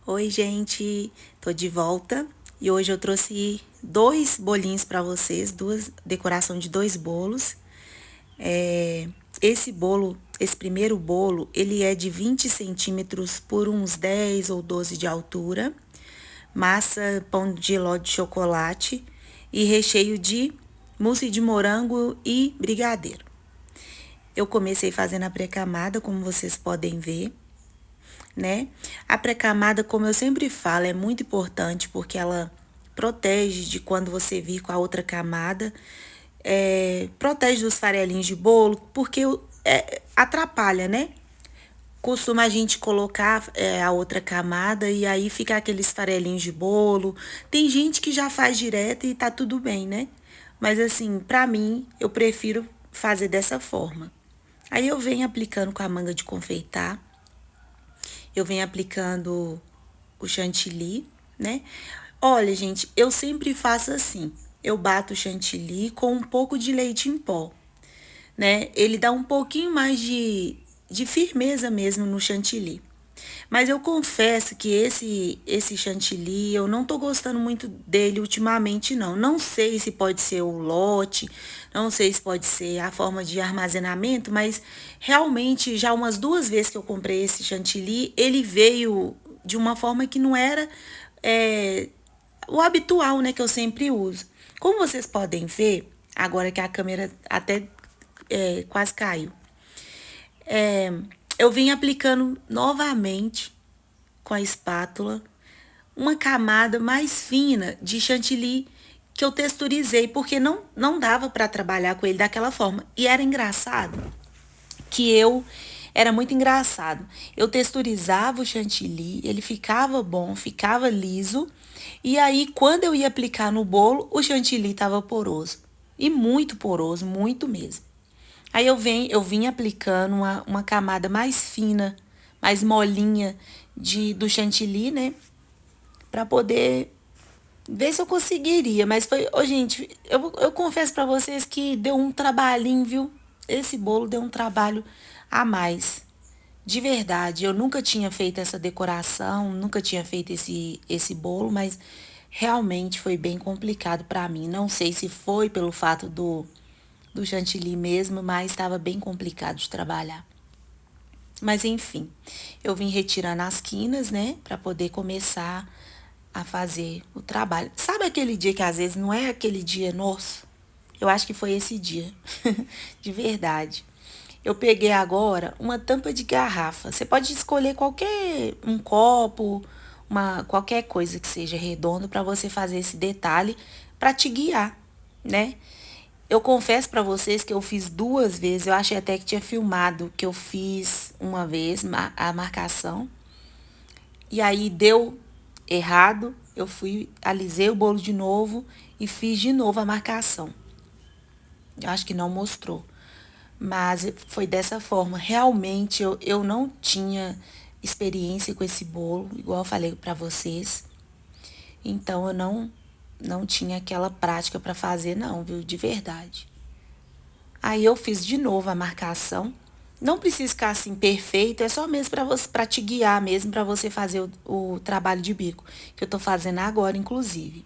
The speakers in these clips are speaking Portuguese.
Oi, gente, tô de volta e hoje eu trouxe dois bolinhos para vocês, decoração de dois bolos. Esse bolo, esse primeiro bolo, ele é de 20 centímetros por uns 10 ou 12 de altura, massa pão de ló de chocolate e recheio de mousse de morango e brigadeiro. Eu comecei fazendo a pré-camada, como vocês podem ver, né? A pré-camada, como eu sempre falo, é muito importante porque ela protege de quando você vir com a outra camada, protege dos farelinhos de bolo, porque atrapalha, né? Costuma a gente colocar a outra camada e aí fica aqueles farelinhos de bolo. Tem gente que já faz direto e tá tudo bem, né? Mas assim, pra mim, eu prefiro fazer dessa forma. Aí eu venho aplicando com a manga de confeitar. Eu venho aplicando o chantilly, né? Olha, gente, eu sempre faço assim. Eu bato o chantilly com um pouco de leite em pó, né? Ele dá um pouquinho mais de firmeza mesmo no chantilly. Mas eu confesso que esse chantilly, eu não tô gostando muito dele ultimamente, não. Não sei se pode ser o lote, não sei se pode ser a forma de armazenamento, mas realmente já umas duas vezes que eu comprei esse chantilly, ele veio de uma forma que não era é, o habitual, né, que eu sempre uso. Como vocês podem ver, agora que a câmera até quase caiu, eu vim aplicando novamente com a espátula uma camada mais fina de chantilly que eu texturizei, porque não dava para trabalhar com ele daquela forma. E era engraçado que era muito engraçado. Eu texturizava o chantilly, ele ficava bom, ficava liso, e aí quando eu ia aplicar no bolo, o chantilly estava poroso. E muito poroso, muito mesmo. Aí eu vim aplicando uma camada mais fina, mais molinha do chantilly, né? Pra poder ver se eu conseguiria. Mas foi, ô, gente, eu confesso pra vocês que deu um trabalhinho, viu? Esse bolo deu um trabalho a mais. De verdade, eu nunca tinha feito essa decoração, nunca tinha feito esse bolo, mas realmente foi bem complicado pra mim. Não sei se foi pelo fato do chantilly mesmo, mas estava bem complicado de trabalhar. Mas enfim, eu vim retirando as quinas, né, para poder começar a fazer o trabalho. Sabe aquele dia que às vezes não é aquele dia nosso? Eu acho que foi esse dia, de verdade. Eu peguei agora uma tampa de garrafa. Você pode escolher qualquer um copo, qualquer coisa que seja redondo para você fazer esse detalhe para te guiar, né? Eu confesso para vocês que eu fiz duas vezes. Eu achei até que tinha filmado que eu fiz uma vez a marcação e aí deu errado. Eu fui, alisei o bolo de novo e fiz de novo a marcação. Eu acho que não mostrou. Mas foi dessa forma. Realmente eu não tinha experiência com esse bolo, igual eu falei para vocês. Então eu não tinha aquela prática para fazer não, viu? De verdade. Aí eu fiz de novo a marcação. Não precisa ficar assim perfeito, é só mesmo para você, para te guiar mesmo, para você fazer o trabalho de bico, que eu tô fazendo agora, inclusive.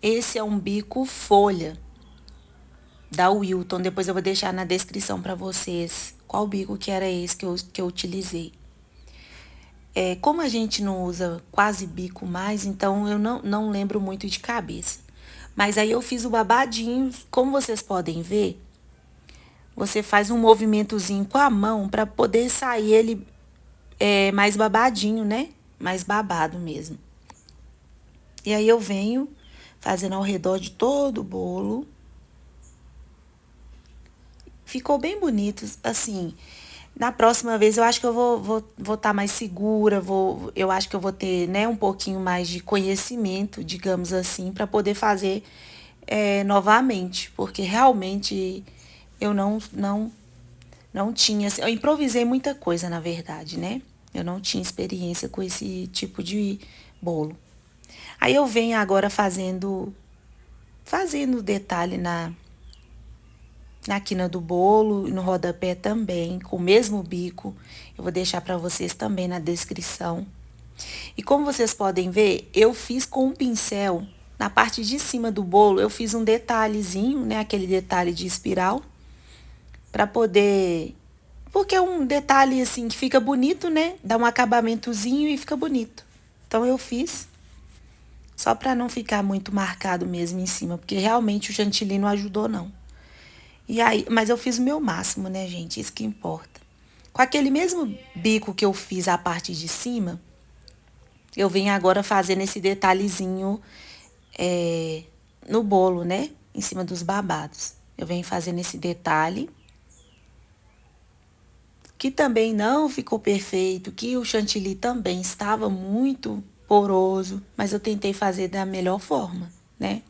Esse é um bico folha da Wilton. Depois eu vou deixar na descrição para vocês qual bico que era esse que eu utilizei. Como a gente não usa quase bico mais, então eu não lembro muito de cabeça. Mas aí eu fiz o babadinho, como vocês podem ver, você faz um movimentozinho com a mão para poder sair ele mais babadinho, né? Mais babado mesmo. E aí eu venho fazendo ao redor de todo o bolo. Ficou bem bonito, assim. Na próxima vez eu acho que eu vou tá mais segura, eu acho que eu vou ter, né, um pouquinho mais de conhecimento, digamos assim, para poder fazer novamente, porque realmente eu não tinha, assim, eu improvisei muita coisa, na verdade, né? Eu não tinha experiência com esse tipo de bolo. Aí eu venho agora fazendo detalhe na quina do bolo e no rodapé também, com o mesmo bico. Eu vou deixar para vocês também na descrição. E como vocês podem ver, eu fiz com um pincel, na parte de cima do bolo, eu fiz um detalhezinho, né? Aquele detalhe de espiral, pra poder... Porque é um detalhe, assim, que fica bonito, né? Dá um acabamentozinho e fica bonito. Então, eu fiz só pra não ficar muito marcado mesmo em cima, porque realmente o chantilly não ajudou, não. E aí, mas eu fiz o meu máximo, né, gente? Isso que importa. Com aquele mesmo bico que eu fiz a parte de cima, eu venho agora fazendo esse detalhezinho no bolo, né? Em cima dos babados. Eu venho fazendo esse detalhe, que também não ficou perfeito, que o chantilly também estava muito poroso, mas eu tentei fazer da melhor forma, né?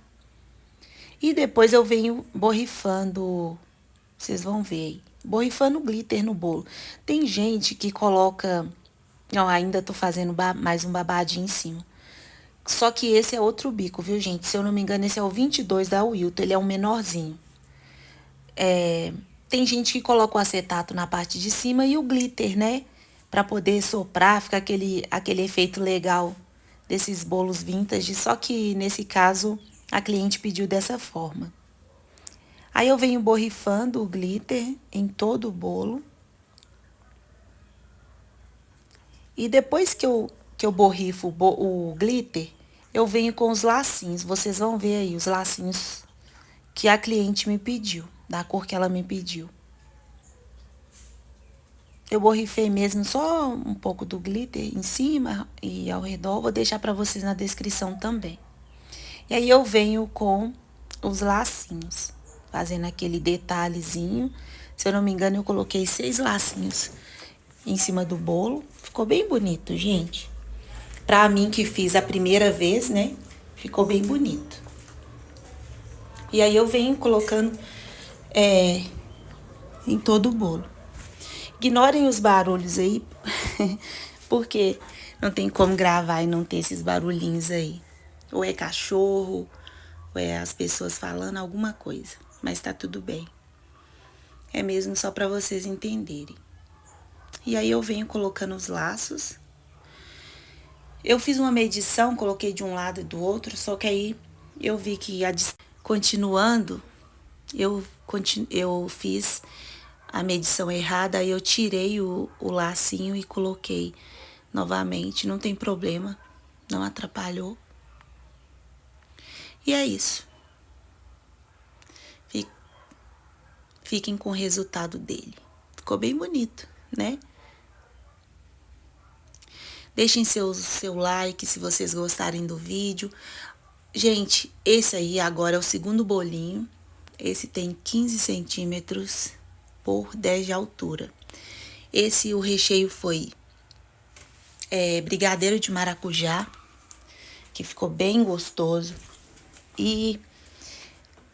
E depois eu venho borrifando, vocês vão ver aí, borrifando glitter no bolo. Tem gente que coloca, ó, ainda tô fazendo mais um babadinho em cima. Só que esse é outro bico, viu, gente? Se eu não me engano, esse é o 22 da Wilton, ele é um menorzinho. Tem gente que coloca o acetato na parte de cima e o glitter, né? Pra poder soprar, fica aquele efeito legal desses bolos vintage. Só que, nesse caso, a cliente pediu dessa forma. Aí eu venho borrifando o glitter em todo o bolo. E depois que eu borrifo o glitter, eu venho com os lacinhos. Vocês vão ver aí os lacinhos que a cliente me pediu, da cor que ela me pediu. Eu borrifei mesmo só um pouco do glitter em cima e ao redor. Vou deixar para vocês na descrição também. E aí eu venho com os lacinhos, fazendo aquele detalhezinho. Se eu não me engano, eu coloquei 6 lacinhos em cima do bolo. Ficou bem bonito, gente. Pra mim que fiz a primeira vez, né? Ficou bem bonito. E aí eu venho colocando em todo o bolo. Ignorem os barulhos aí, porque não tem como gravar e não ter esses barulhinhos aí. Ou é cachorro, ou é as pessoas falando alguma coisa. Mas tá tudo bem. É mesmo só pra vocês entenderem. E aí eu venho colocando os laços. Eu fiz uma medição, coloquei de um lado e do outro, só que aí eu vi que continuando, eu fiz a medição errada, aí eu tirei o lacinho e coloquei novamente. Não tem problema, não atrapalhou. E é isso. Fiquem com o resultado dele. Ficou bem bonito, né? Deixem seu like se vocês gostarem do vídeo. Gente, esse aí agora é o segundo bolinho. Esse tem 15 centímetros por 10 de altura. O recheio foi brigadeiro de maracujá, que ficou bem gostoso. E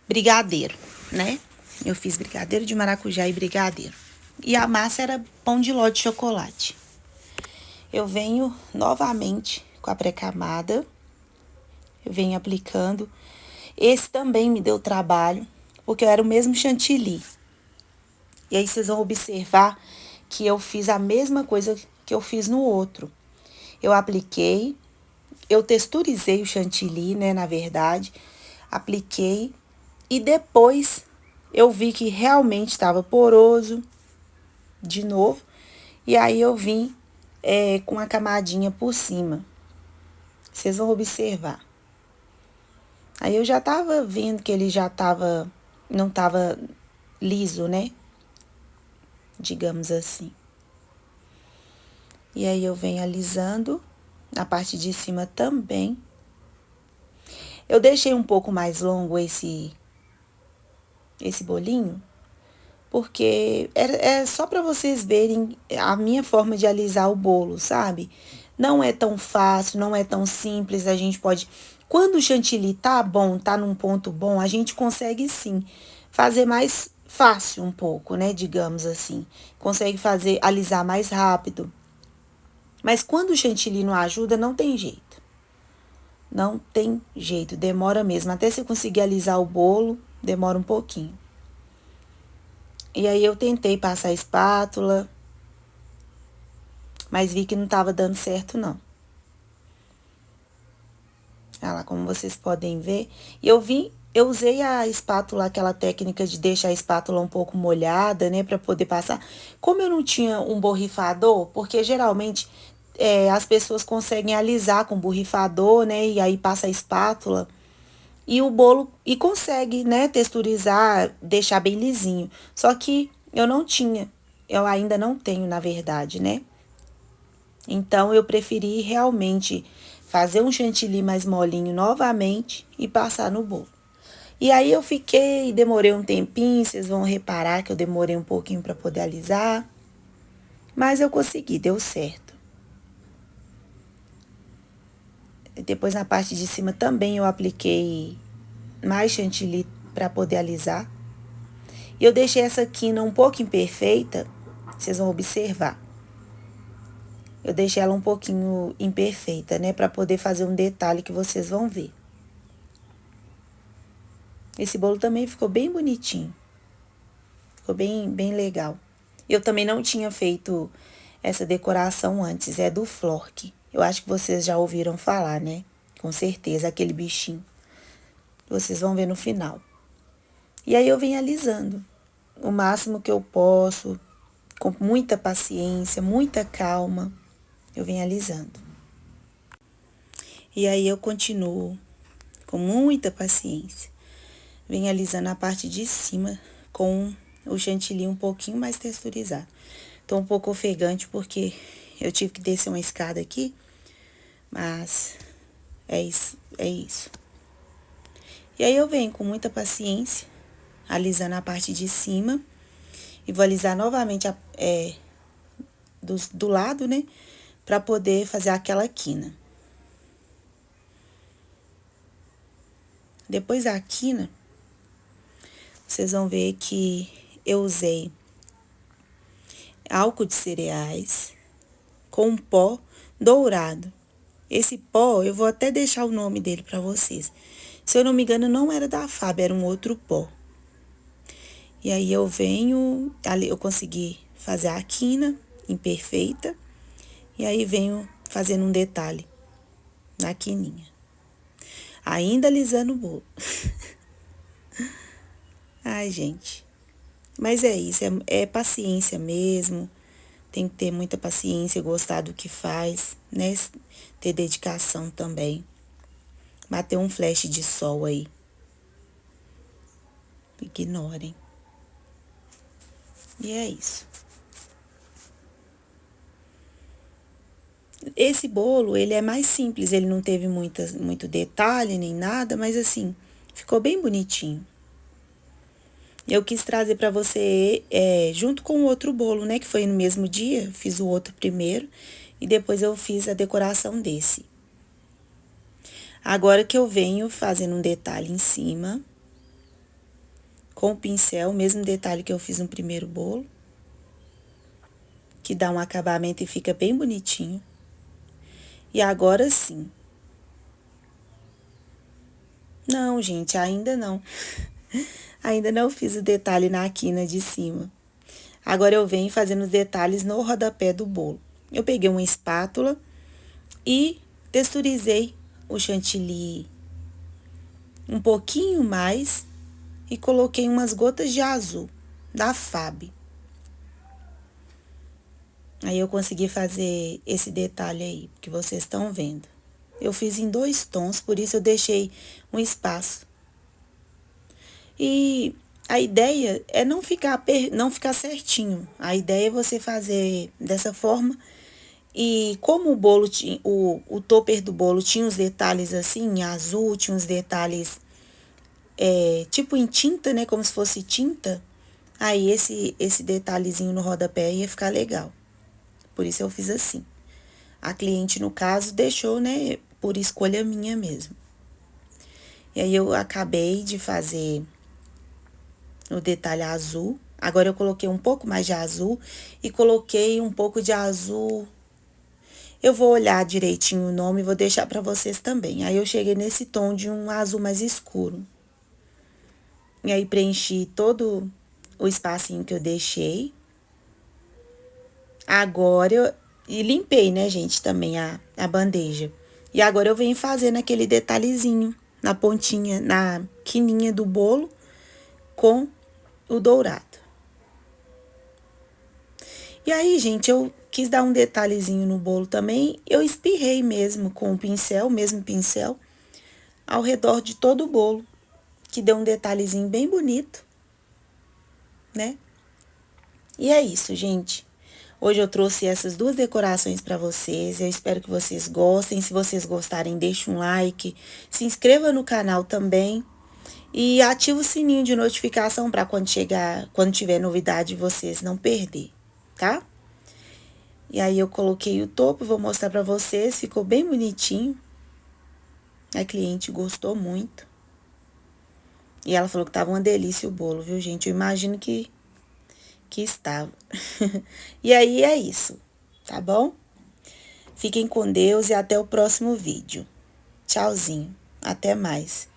brigadeiro, né? Eu fiz brigadeiro de maracujá e brigadeiro. E a massa era pão de ló de chocolate. Eu venho novamente com a pré-camada. Eu venho aplicando. Esse também me deu trabalho, porque eu era o mesmo chantilly. E aí vocês vão observar que eu fiz a mesma coisa que eu fiz no outro. Eu apliquei, eu texturizei o chantilly, né, na verdade. Apliquei e depois eu vi que realmente estava poroso de novo. E aí eu vim com a camadinha por cima. Vocês vão observar. Aí eu já tava vendo que ele não tava liso, né? Digamos assim. E aí eu venho alisando na parte de cima também. Eu deixei um pouco mais longo esse bolinho, porque é só para vocês verem a minha forma de alisar o bolo, sabe? Não é tão fácil, não é tão simples, a gente pode... Quando o chantilly tá bom, tá num ponto bom, a gente consegue sim fazer mais fácil um pouco, né? Digamos assim. Consegue alisar mais rápido. Mas quando o chantilly não ajuda, não tem jeito. Não tem jeito, demora mesmo. Até você conseguir alisar o bolo, demora um pouquinho. E aí eu tentei passar a espátula, mas vi que não tava dando certo, não. Olha lá, como vocês podem ver. E eu usei a espátula, aquela técnica de deixar a espátula um pouco molhada, né, para poder passar. Como eu não tinha um borrifador, porque geralmente as pessoas conseguem alisar com borrifador, né, e aí passa a espátula e o bolo e consegue, né, texturizar, deixar bem lisinho. Só que eu não tinha, eu ainda não tenho, na verdade, né? Então eu preferi realmente fazer um chantilly mais molinho novamente e passar no bolo. E aí eu fiquei, demorei um tempinho, vocês vão reparar que eu demorei um pouquinho para poder alisar, mas eu consegui, deu certo. Depois na parte de cima também eu apliquei mais chantilly para poder alisar. E eu deixei essa quina um pouco imperfeita, vocês vão observar. Eu deixei ela um pouquinho imperfeita, né, para poder fazer um detalhe que vocês vão ver. Esse bolo também ficou bem bonitinho. Ficou bem legal. Eu também não tinha feito essa decoração antes, é do Flork. Eu acho que vocês já ouviram falar, né? Com certeza, aquele bichinho. Vocês vão ver no final. E aí eu venho alisando o máximo que eu posso, com muita paciência, muita calma. Eu venho alisando. E aí eu continuo com muita paciência. Venho alisando a parte de cima com o chantilly um pouquinho mais texturizado. Tô um pouco ofegante porque eu tive que descer uma escada aqui, mas é isso, é isso. E aí eu venho com muita paciência, alisando a parte de cima e vou alisar novamente do lado, né, para poder fazer aquela quina. Depois da quina, vocês vão ver que eu usei álcool de cereais com pó dourado. Esse pó, eu vou até deixar o nome dele para vocês. Se eu não me engano, não era da FAB, era um outro pó. E aí eu venho, ali eu consegui fazer a quina imperfeita. E aí venho fazendo um detalhe na quininha. Ainda alisando o bolo. Ai, gente. Mas é isso, é paciência mesmo. Tem que ter muita paciência, gostar do que faz, né? Ter dedicação também. Bater um flash de sol aí. Ignorem. E é isso. Esse bolo, ele é mais simples, ele não teve muito detalhe nem nada, mas assim, ficou bem bonitinho. Eu quis trazer para você junto com o outro bolo, né? Que foi no mesmo dia, fiz o outro primeiro e depois eu fiz a decoração desse. Agora que eu venho fazendo um detalhe em cima, com o pincel, o mesmo detalhe que eu fiz no primeiro bolo, que dá um acabamento e fica bem bonitinho. E agora sim. Não, gente, ainda não. Ainda não fiz o detalhe na quina de cima. Agora eu venho fazendo os detalhes no rodapé do bolo. Eu peguei uma espátula e texturizei o chantilly um pouquinho mais e coloquei umas gotas de azul da FAB. Aí eu consegui fazer esse detalhe aí, que vocês estão vendo. Eu fiz em 2 tons, por isso eu deixei um espaço. E a ideia é não ficar certinho. A ideia é você fazer dessa forma. E como o bolo tinha, o topper do bolo tinha uns detalhes assim, em azul, tinha uns detalhes tipo em tinta, né? Como se fosse tinta. Aí esse detalhezinho no rodapé ia ficar legal. Por isso eu fiz assim. A cliente, no caso, deixou, né? Por escolha minha mesmo. E aí eu acabei de fazer o detalhe azul. Agora eu coloquei um pouco mais de azul e coloquei um pouco de azul. Eu vou olhar direitinho o nome e vou deixar para vocês também. Aí eu cheguei nesse tom de um azul mais escuro. E aí preenchi todo o espacinho que eu deixei. Agora e limpei, né, gente, também a bandeja. E agora eu venho fazendo aquele detalhezinho na pontinha, na quininha do bolo com o dourado. E aí, gente, eu quis dar um detalhezinho no bolo também. Eu espirrei mesmo com o pincel, o mesmo pincel, ao redor de todo o bolo, que deu um detalhezinho bem bonito, né? E é isso, gente. Hoje eu trouxe essas duas decorações para vocês. Eu espero que vocês gostem. Se vocês gostarem, deixe um like, se inscreva no canal também e ative o sininho de notificação para quando tiver novidade, vocês não perder, tá? E aí eu coloquei o topo, vou mostrar para vocês, ficou bem bonitinho. A cliente gostou muito. E ela falou que tava uma delícia o bolo, viu, gente? Eu imagino que estava. E aí é isso, tá bom? Fiquem com Deus e até o próximo vídeo. Tchauzinho. Até mais.